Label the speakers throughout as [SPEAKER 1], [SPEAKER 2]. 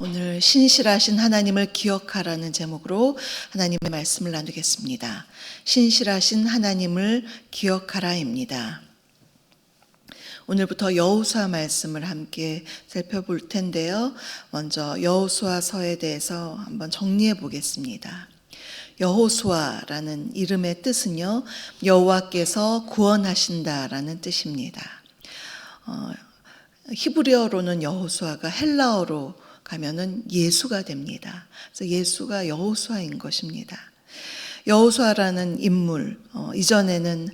[SPEAKER 1] 오늘 신실하신 하나님을 기억하라는 제목으로 하나님의 말씀을 나누겠습니다. 신실하신 하나님을 기억하라입니다. 오늘부터 여호수아 말씀을 함께 살펴볼 텐데요. 먼저 여호수아서에 대해서 한번 정리해 보겠습니다. 여호수아라는 이름의 뜻은요, 여호와께서 구원하신다라는 뜻입니다. 히브리어로는 여호수아가 헬라어로 가면은 예수가 됩니다. 그래서 예수가 여호수아인 것입니다. 여호수아라는 인물, 이전에는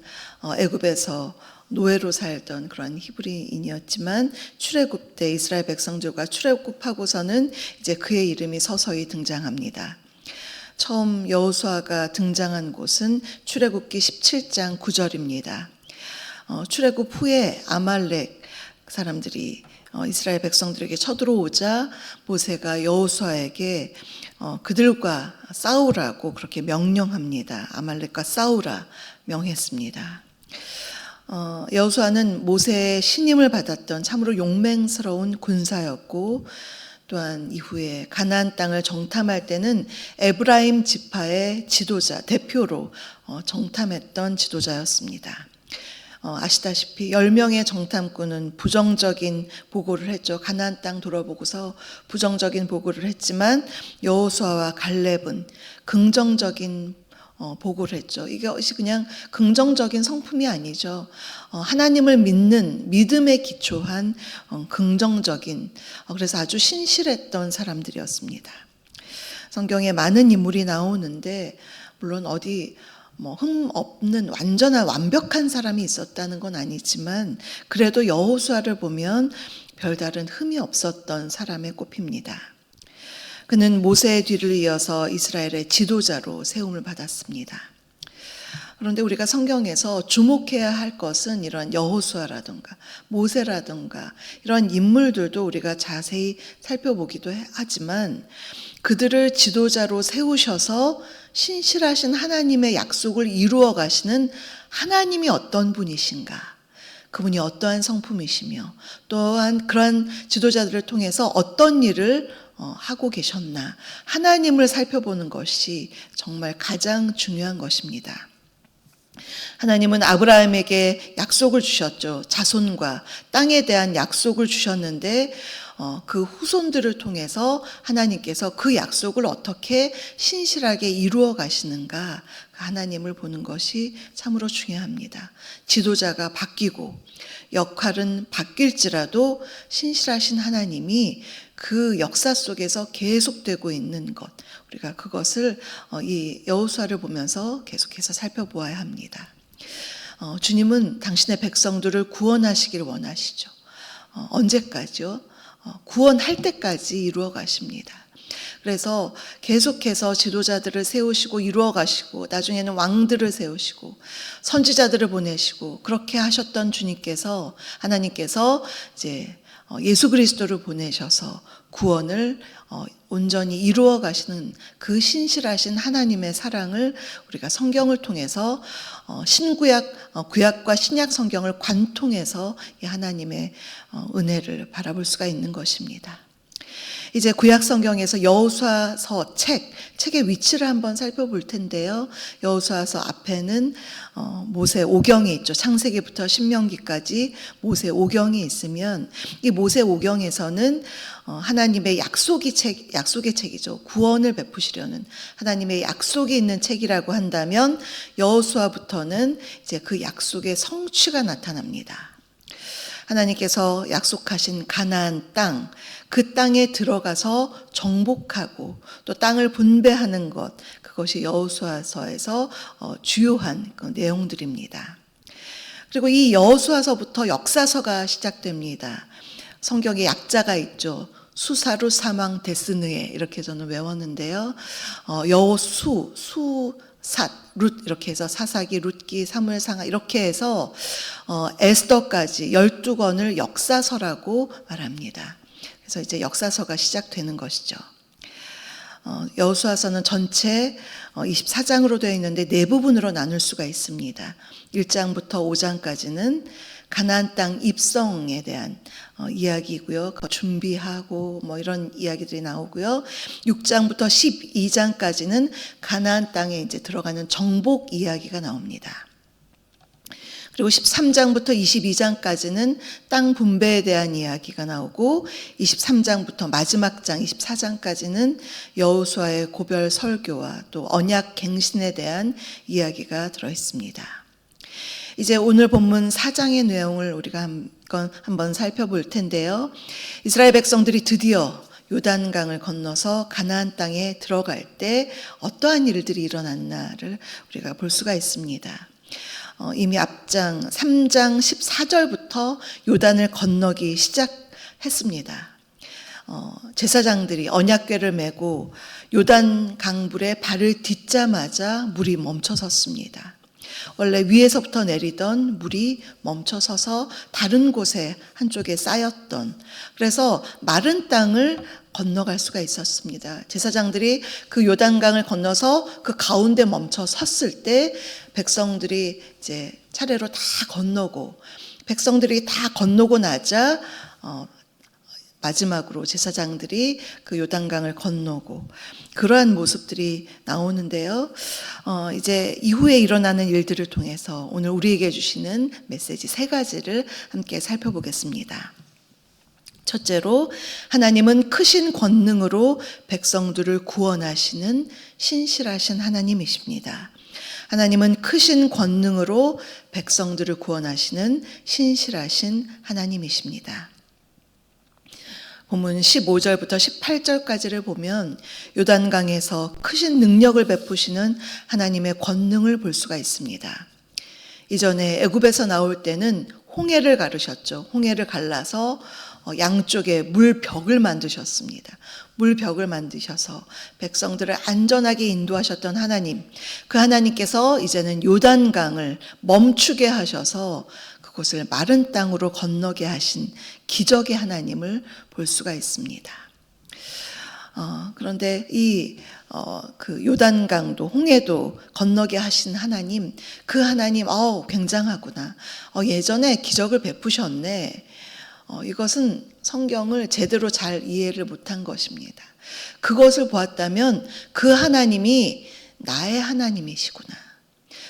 [SPEAKER 1] 애굽에서 노예로 살던 그런 히브리인이었지만 출애굽 때 이스라엘 백성들과 출애굽하고서는 이제 그의 이름이 서서히 등장합니다. 처음 여호수아가 등장한 곳은 출애굽기 17장 9절입니다. 출애굽 후에 아말렉 사람들이 이스라엘 백성들에게 쳐들어오자 모세가 여호수아에게 그들과 싸우라고 그렇게 명령합니다. 아말렉과 싸우라 명했습니다. 여호수아는 모세의 신임을 받았던 참으로 용맹스러운 군사였고, 또한 이후에 가나안 땅을 정탐할 때는 에브라임 지파의 지도자, 대표로 정탐했던 지도자였습니다. 아시다시피 10명의 정탐꾼은 부정적인 보고를 했죠. 가나안 땅 돌아보고서 부정적인 보고를 했지만 여호수아와 갈렙은 긍정적인 보고를 했죠. 이것이 그냥 긍정적인 성품이 아니죠. 하나님을 믿는 믿음에 기초한 긍정적인, 그래서 아주 신실했던 사람들이었습니다. 성경에 많은 인물이 나오는데 물론 어디 흠 없는 완전한 완벽한 사람이 있었다는 건 아니지만 그래도 여호수아를 보면 별다른 흠이 없었던 사람에 꼽힙니다. 그는 모세의 뒤를 이어서 이스라엘의 지도자로 세움을 받았습니다. 그런데 우리가 성경에서 주목해야 할 것은 이런 여호수아라든가 모세라든가 이런 인물들도 우리가 자세히 살펴보기도 하지만 그들을 지도자로 세우셔서 신실하신 하나님의 약속을 이루어 가시는 하나님이 어떤 분이신가, 그분이 어떠한 성품이시며 또한 그러한 지도자들을 통해서 어떤 일을 하고 계셨나, 하나님을 살펴보는 것이 정말 가장 중요한 것입니다. 하나님은 아브라함에게 약속을 주셨죠. 자손과 땅에 대한 약속을 주셨는데 그 후손들을 통해서 하나님께서 그 약속을 어떻게 신실하게 이루어 가시는가, 하나님을 보는 것이 참으로 중요합니다. 지도자가 바뀌고 역할은 바뀔지라도 신실하신 하나님이 그 역사 속에서 계속되고 있는 것, 우리가 그것을 이 여호수아를 보면서 계속해서 살펴보아야 합니다. 주님은 당신의 백성들을 구원하시길 원하시죠. 언제까지요? 구원할 때까지 이루어 가십니다. 그래서 계속해서 지도자들을 세우시고 이루어 가시고 나중에는 왕들을 세우시고 선지자들을 보내시고 그렇게 하셨던 주님께서, 하나님께서 이제 예수 그리스도를 보내셔서 구원을 온전히 이루어 가시는 그 신실하신 하나님의 사랑을 우리가 성경을 통해서 신구약, 구약과 신약 성경을 관통해서 이 하나님의 은혜를 바라볼 수가 있는 것입니다. 이제 구약 성경에서 여호수아서 책의 위치를 한번 살펴볼 텐데요. 여호수아서 앞에는 모세 오경이 있죠. 창세기부터 신명기까지 모세 오경이 있으면 이 모세 오경에서는 하나님의 약속의 책이죠. 구원을 베푸시려는 하나님의 약속이 있는 책이라고 한다면 여호수아부터는 이제 그 약속의 성취가 나타납니다. 하나님께서 약속하신 가나안 땅, 그 땅에 들어가서 정복하고 또 땅을 분배하는 것, 그것이 여호수아서에서 주요한 그 내용들입니다. 그리고 이 여호수아서부터 역사서가 시작됩니다. 성경에 약자가 있죠. 수사루 사망 데스느에, 이렇게 저는 외웠는데요. 여호수, 삿, 룻, 이렇게 해서 사사기, 룻기, 사무엘, 상하 이렇게 해서 에스더까지 12권을 역사서라고 말합니다. 그래서 이제 역사서가 시작되는 것이죠. 여호수아서는 전체 24장으로 되어 있는데 네 부분으로 나눌 수가 있습니다. 1장부터 5장까지는 가나안 땅 입성에 대한 이야기고요. 준비하고 뭐 이런 이야기들이 나오고요. 6장부터 12장까지는 가나안 땅에 이제 들어가는 정복 이야기가 나옵니다. 그리고 13장부터 22장까지는 땅 분배에 대한 이야기가 나오고 23장부터 마지막 장 24장까지는 여호수아의 고별 설교와 또 언약 갱신에 대한 이야기가 들어 있습니다. 이제 오늘 본문 4장의 내용을 우리가 한번 살펴볼 텐데요. 이스라엘 백성들이 드디어 요단강을 건너서 가나안 땅에 들어갈 때 어떠한 일들이 일어났나를 우리가 볼 수가 있습니다. 이미 앞장 3장 14절부터 요단을 건너기 시작했습니다. 제사장들이 언약궤를 메고 요단 강불에 발을 딛자마자 물이 멈춰섰습니다. 원래 위에서부터 내리던 물이 멈춰서서 다른 곳에 한쪽에 쌓였던, 그래서 마른 땅을 건너갈 수가 있었습니다. 제사장들이 그 요단강을 건너서 그 가운데 멈춰 섰을 때 백성들이 이제 차례로 다 건너고, 백성들이 다 건너고 나자 마지막으로 제사장들이 그 요단강을 건너고, 그러한 모습들이 나오는데요. 이제 이후에 일어나는 일들을 통해서 오늘 우리에게 주시는 메시지 3가지를 함께 살펴보겠습니다. 첫째로, 하나님은 크신 권능으로 백성들을 구원하시는 신실하신 하나님이십니다. 하나님은 크신 권능으로 백성들을 구원하시는 신실하신 하나님이십니다. 본문 15절부터 18절까지를 보면 요단강에서 크신 능력을 베푸시는 하나님의 권능을 볼 수가 있습니다. 이전에 애굽에서 나올 때는 홍해를 가르셨죠. 홍해를 갈라서 양쪽에 물벽을 만드셨습니다. 물벽을 만드셔서 백성들을 안전하게 인도하셨던 하나님, 그 하나님께서 이제는 요단강을 멈추게 하셔서 그곳을 마른 땅으로 건너게 하신 기적의 하나님을 볼 수가 있습니다. 그런데 그 요단강도 홍해도 건너게 하신 하나님, 그 하나님 굉장하구나. 예전에 기적을 베푸셨네. 이것은 성경을 제대로 잘 이해를 못한 것입니다. 그것을 보았다면 그 하나님이 나의 하나님이시구나.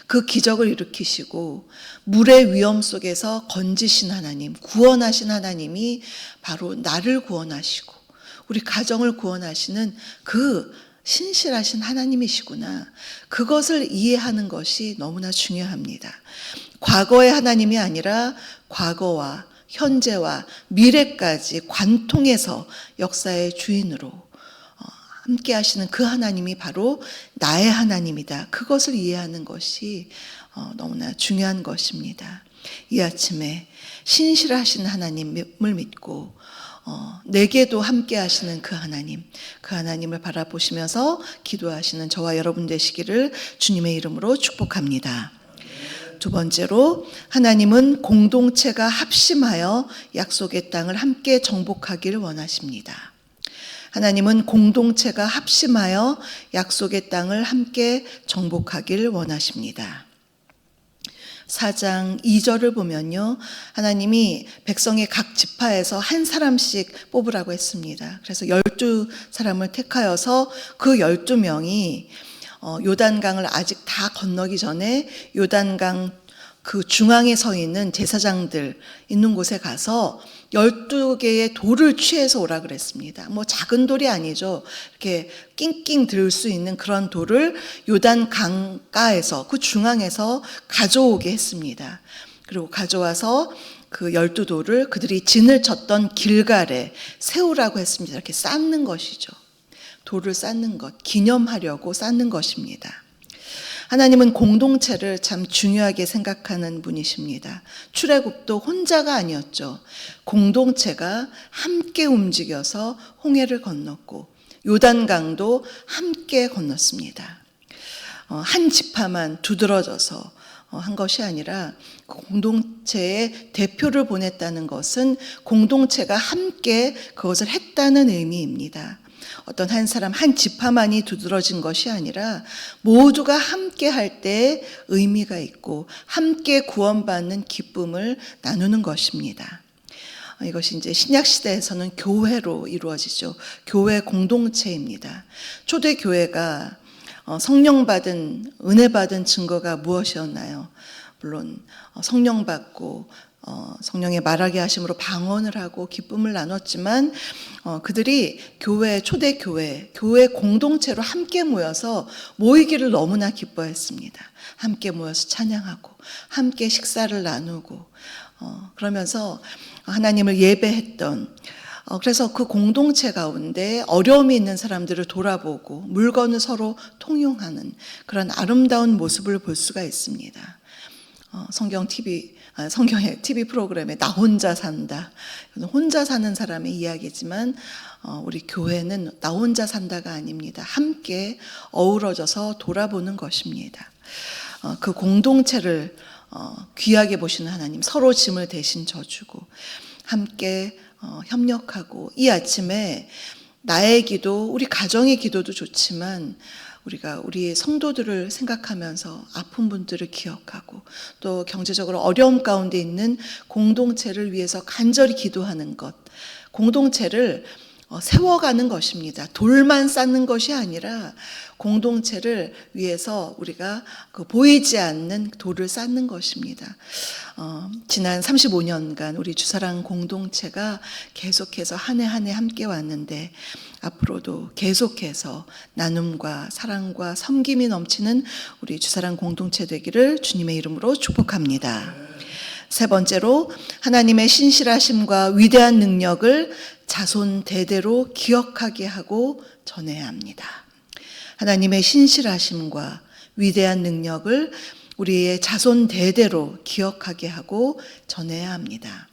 [SPEAKER 1] 그 기적을 일으키시고 물의 위험 속에서 건지신 하나님, 구원하신 하나님이 바로 나를 구원하시고 우리 가정을 구원하시는 그 신실하신 하나님이시구나. 그것을 이해하는 것이 너무나 중요합니다. 과거의 하나님이 아니라 과거와 현재와 미래까지 관통해서 역사의 주인으로 함께 하시는 그 하나님이 바로 나의 하나님이다. 그것을 이해하는 것이 너무나 중요한 것입니다. 이 아침에 신실하신 하나님을 믿고 내게도 함께 하시는 그 하나님을 바라보시면서 기도하시는 저와 여러분 되시기를 주님의 이름으로 축복합니다. 두 번째로, 하나님은 공동체가 합심하여 약속의 땅을 함께 정복하기를 원하십니다. 하나님은 공동체가 합심하여 약속의 땅을 함께 정복하기를 원하십니다. 4장 2절을 보면요, 하나님이 백성의 각 지파에서 한 사람씩 뽑으라고 했습니다. 그래서 12사람을 택하여서 그 12명이 요단강을 아직 다 건너기 전에 요단강 그 중앙에 서 있는 제사장들 있는 곳에 가서 12개의 돌을 취해서 오라 그랬습니다. 뭐 작은 돌이 아니죠. 이렇게 낑낑 들 수 있는 그런 돌을 요단 강가에서, 그 중앙에서 가져오게 했습니다. 그리고 가져와서 그 12돌을 그들이 진을 쳤던 길갈에 세우라고 했습니다. 이렇게 쌓는 것이죠. 돌을 쌓는 것, 기념하려고 쌓는 것입니다. 하나님은 공동체를 참 중요하게 생각하는 분이십니다. 출애굽도 혼자가 아니었죠. 공동체가 함께 움직여서 홍해를 건넜고 요단강도 함께 건넜습니다. 한 지파만 두드러져서 한 것이 아니라 공동체의 대표를 보냈다는 것은 공동체가 함께 그것을 했다는 의미입니다. 어떤 한 사람, 한 지파만이 두드러진 것이 아니라 모두가 함께 할 때 의미가 있고 함께 구원받는 기쁨을 나누는 것입니다. 이것이 이제 신약 시대에서는 교회로 이루어지죠. 교회 공동체입니다. 초대 교회가 성령 받은, 은혜 받은 증거가 무엇이었나요? 물론 성령 받고 성령의 말하게 하심으로 방언을 하고 기쁨을 나눴지만 그들이 교회, 초대 교회 공동체로 함께 모여서 모이기를 너무나 기뻐했습니다. 함께 모여서 찬양하고 함께 식사를 나누고 그러면서 하나님을 예배했던, 그래서 그 공동체 가운데 어려움이 있는 사람들을 돌아보고 물건을 서로 통용하는 그런 아름다운 모습을 볼 수가 있습니다. 성경의 TV 프로그램에 나 혼자 산다. 혼자 사는 사람의 이야기지만 우리 교회는 나 혼자 산다가 아닙니다. 함께 어우러져서 돌아보는 것입니다. 그 공동체를 귀하게 보시는 하나님, 서로 짐을 대신 져주고 함께 협력하고, 이 아침에 나의 기도, 우리 가정의 기도도 좋지만 우리가 우리 성도들을 생각하면서 아픈 분들을 기억하고 또 경제적으로 어려움 가운데 있는 공동체를 위해서 간절히 기도하는 것, 공동체를 세워가는 것입니다. 돌만 쌓는 것이 아니라 공동체를 위해서 우리가 그 보이지 않는 돌을 쌓는 것입니다. 지난 35년간 우리 주사랑 공동체가 계속해서 한 해 한 해 함께 왔는데 앞으로도 계속해서 나눔과 사랑과 섬김이 넘치는 우리 주사랑 공동체 되기를 주님의 이름으로 축복합니다. 세 번째로, 하나님의 신실하심과 위대한 능력을 자손 대대로 기억하게 하고 전해야 합니다. 하나님의 신실하심과 위대한 능력을 우리의 자손 대대로 기억하게 하고 전해야 합니다.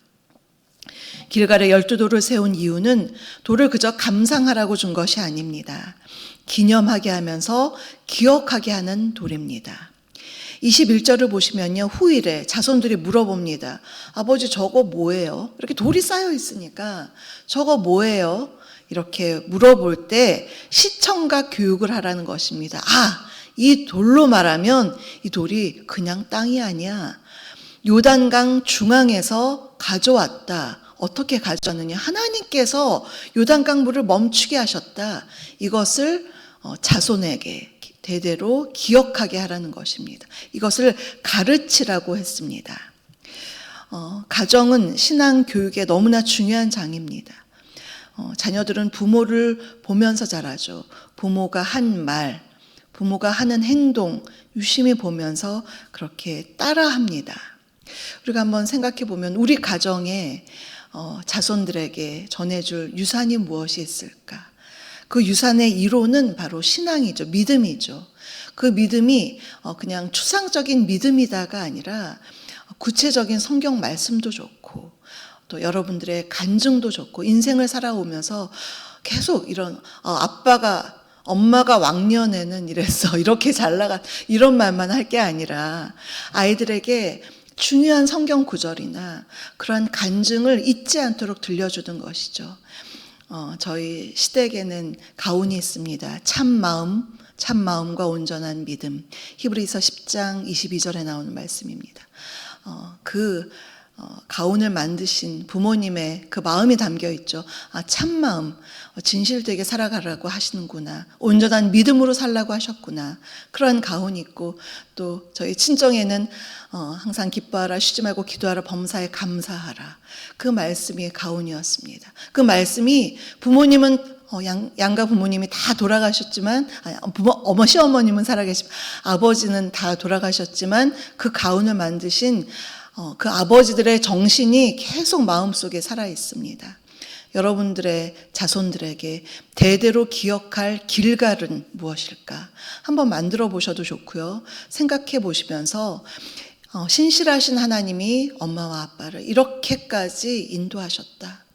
[SPEAKER 1] 길갈에 12돌을 세운 이유는 돌을 그저 감상하라고 준 것이 아닙니다. 기념하게 하면서 기억하게 하는 돌입니다. 21절을 보시면요, 후일에 자손들이 물어봅니다. 아버지, 저거 뭐예요? 이렇게 돌이 쌓여 있으니까 저거 뭐예요? 이렇게 물어볼 때 시청각 교육을 하라는 것입니다. 이 돌로 말하면 이 돌이 그냥 땅이 아니야. 요단강 중앙에서 가져왔다. 어떻게 가져왔느냐? 하나님께서 요단강 물을 멈추게 하셨다. 이것을 자손에게 대대로 기억하게 하라는 것입니다. 이것을 가르치라고 했습니다. 가정은 신앙 교육에 너무나 중요한 장입니다. 자녀들은 부모를 보면서 자라죠. 부모가 한 말, 부모가 하는 행동 유심히 보면서 그렇게 따라합니다. 우리가 한번 생각해 보면 우리 가정에 자손들에게 전해줄 유산이 무엇이 있을까? 그 유산의 이론은 바로 신앙이죠. 믿음이죠. 그 믿음이 그냥 추상적인 믿음이다가 아니라 구체적인 성경 말씀도 좋고 또 여러분들의 간증도 좋고 인생을 살아오면서 계속 이런 엄마가 왕년에는 이랬어, 이렇게 잘 나가, 이런 말만 할 게 아니라 아이들에게 중요한 성경 구절이나 그러한 간증을 잊지 않도록 들려주는 것이죠. 저희 시댁에는 가훈이 있습니다. 참마음과 온전한 믿음. 히브리서 10장 22절에 나오는 말씀입니다. 가훈을 만드신 부모님의 그 마음이 담겨 있죠. 참마음, 진실되게 살아가라고 하시는구나. 온전한 믿음으로 살라고 하셨구나. 그런 가훈이 있고, 또 저희 친정에는 항상 기뻐하라, 쉬지 말고 기도하라, 범사에 감사하라. 그 말씀이 가훈이었습니다. 그 말씀이 부모님은 양가 부모님이 다 돌아가셨지만, 시어머님은 살아계시지만 아버지는 다 돌아가셨지만 그 가훈을 만드신 그 아버지들의 정신이 계속 마음속에 살아 있습니다. 여러분들의 자손들에게 대대로 기억할 길갈은 무엇일까? 한번 만들어 보셔도 좋고요. 생각해 보시면서 신실하신 하나님이 엄마와 아빠를 이렇게까지 인도하셨다.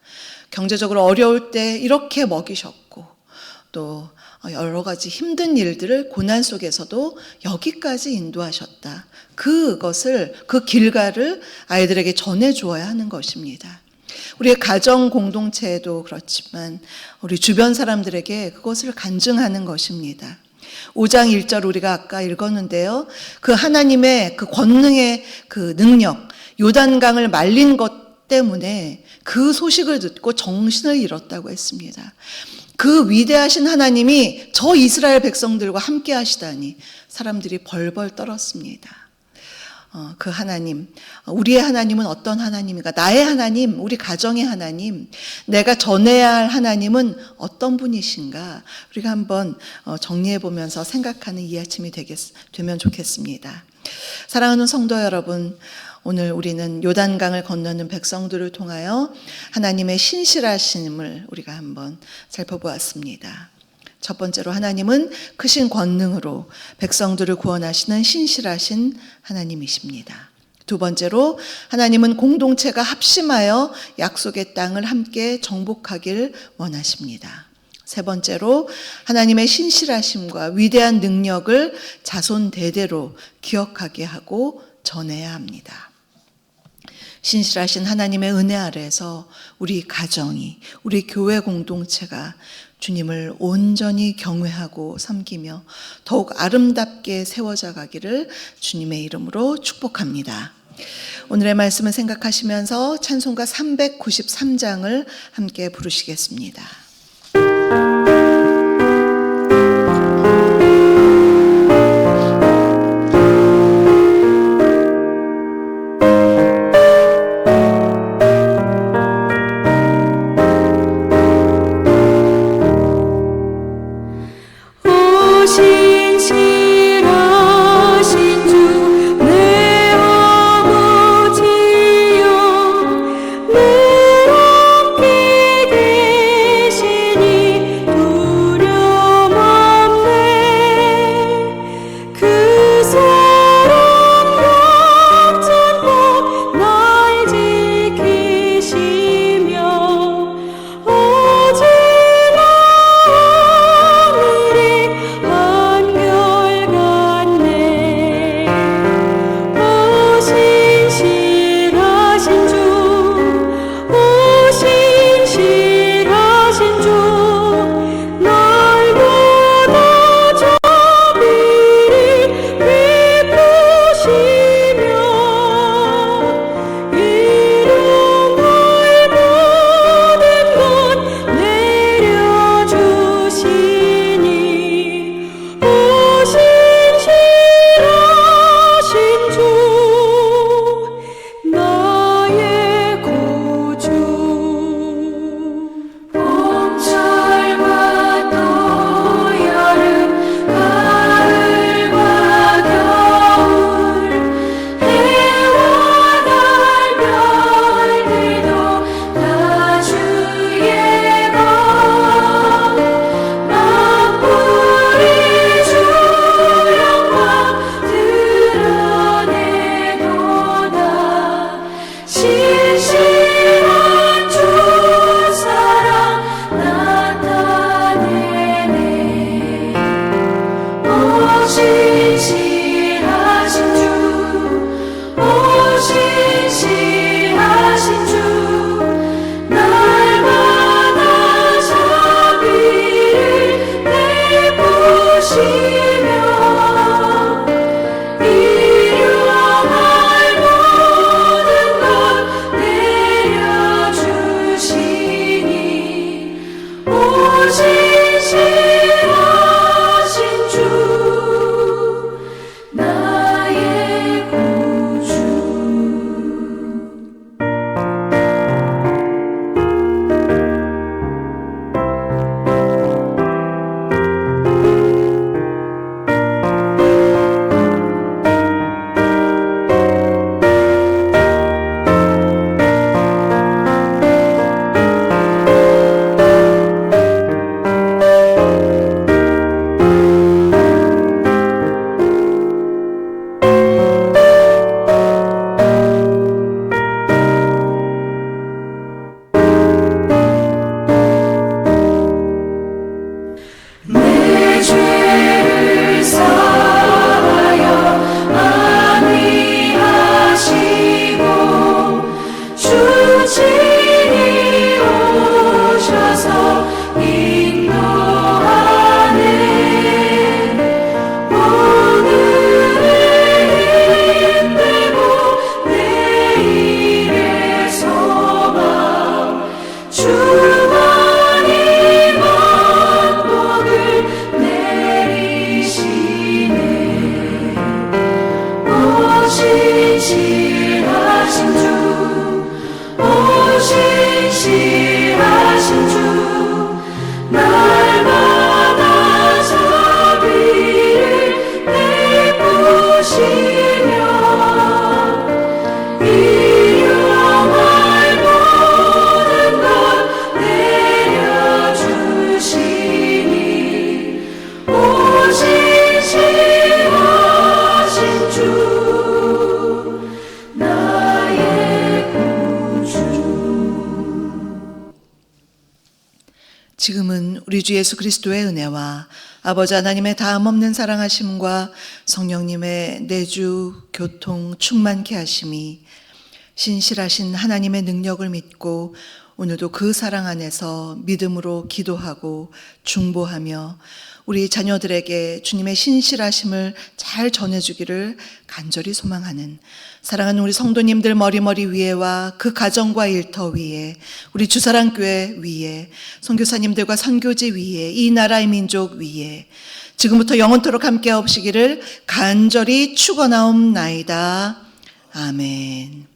[SPEAKER 1] 경제적으로 어려울 때 이렇게 먹이셨고, 또 여러 가지 힘든 일들을 고난 속에서도 여기까지 인도하셨다. 그 길갈을 아이들에게 전해 주어야 하는 것입니다. 우리의 가정 공동체에도 그렇지만 우리 주변 사람들에게 그것을 간증하는 것입니다. 5장 1절 우리가 아까 읽었는데요. 그 하나님의 그 권능의 그 능력, 요단강을 말린 것 때문에 그 소식을 듣고 정신을 잃었다고 했습니다. 그 위대하신 하나님이 저 이스라엘 백성들과 함께 하시다니 사람들이 벌벌 떨었습니다. 그 하나님, 우리의 하나님은 어떤 하나님인가? 나의 하나님, 우리 가정의 하나님, 내가 전해야 할 하나님은 어떤 분이신가? 우리가 한번 정리해 보면서 생각하는 이 아침이 되면 좋겠습니다. 사랑하는 성도 여러분, 오늘 우리는 요단강을 건너는 백성들을 통하여 하나님의 신실하심을 우리가 한번 살펴보았습니다. 첫 번째로 하나님은 크신 권능으로 백성들을 구원하시는 신실하신 하나님이십니다. 두 번째로 하나님은 공동체가 합심하여 약속의 땅을 함께 정복하길 원하십니다. 세 번째로 하나님의 신실하심과 위대한 능력을 자손 대대로 기억하게 하고 전해야 합니다. 신실하신 하나님의 은혜 아래에서 우리 가정이, 우리 교회 공동체가 주님을 온전히 경외하고 섬기며 더욱 아름답게 세워져 가기를 주님의 이름으로 축복합니다. 오늘의 말씀을 생각하시면서 찬송가 393장을 함께 부르시겠습니다.
[SPEAKER 2] 주지
[SPEAKER 1] 주 예수 그리스도의 은혜와 아버지 하나님의 다함없는 사랑하심과 성령님의 내주 교통 충만케 하심이 신실하신 하나님의 능력을 믿고 오늘도 그 사랑 안에서 믿음으로 기도하고 중보하며 우리 자녀들에게 주님의 신실하심을 잘 전해주기를 간절히 소망하는 사랑하는 우리 성도님들 머리머리 위에와 그 가정과 일터 위에 우리 주사랑교회 위에 선교사님들과 선교지 위에 이 나라의 민족 위에 지금부터 영원토록 함께 하옵시기를 간절히 축원하옵나이다. 아멘.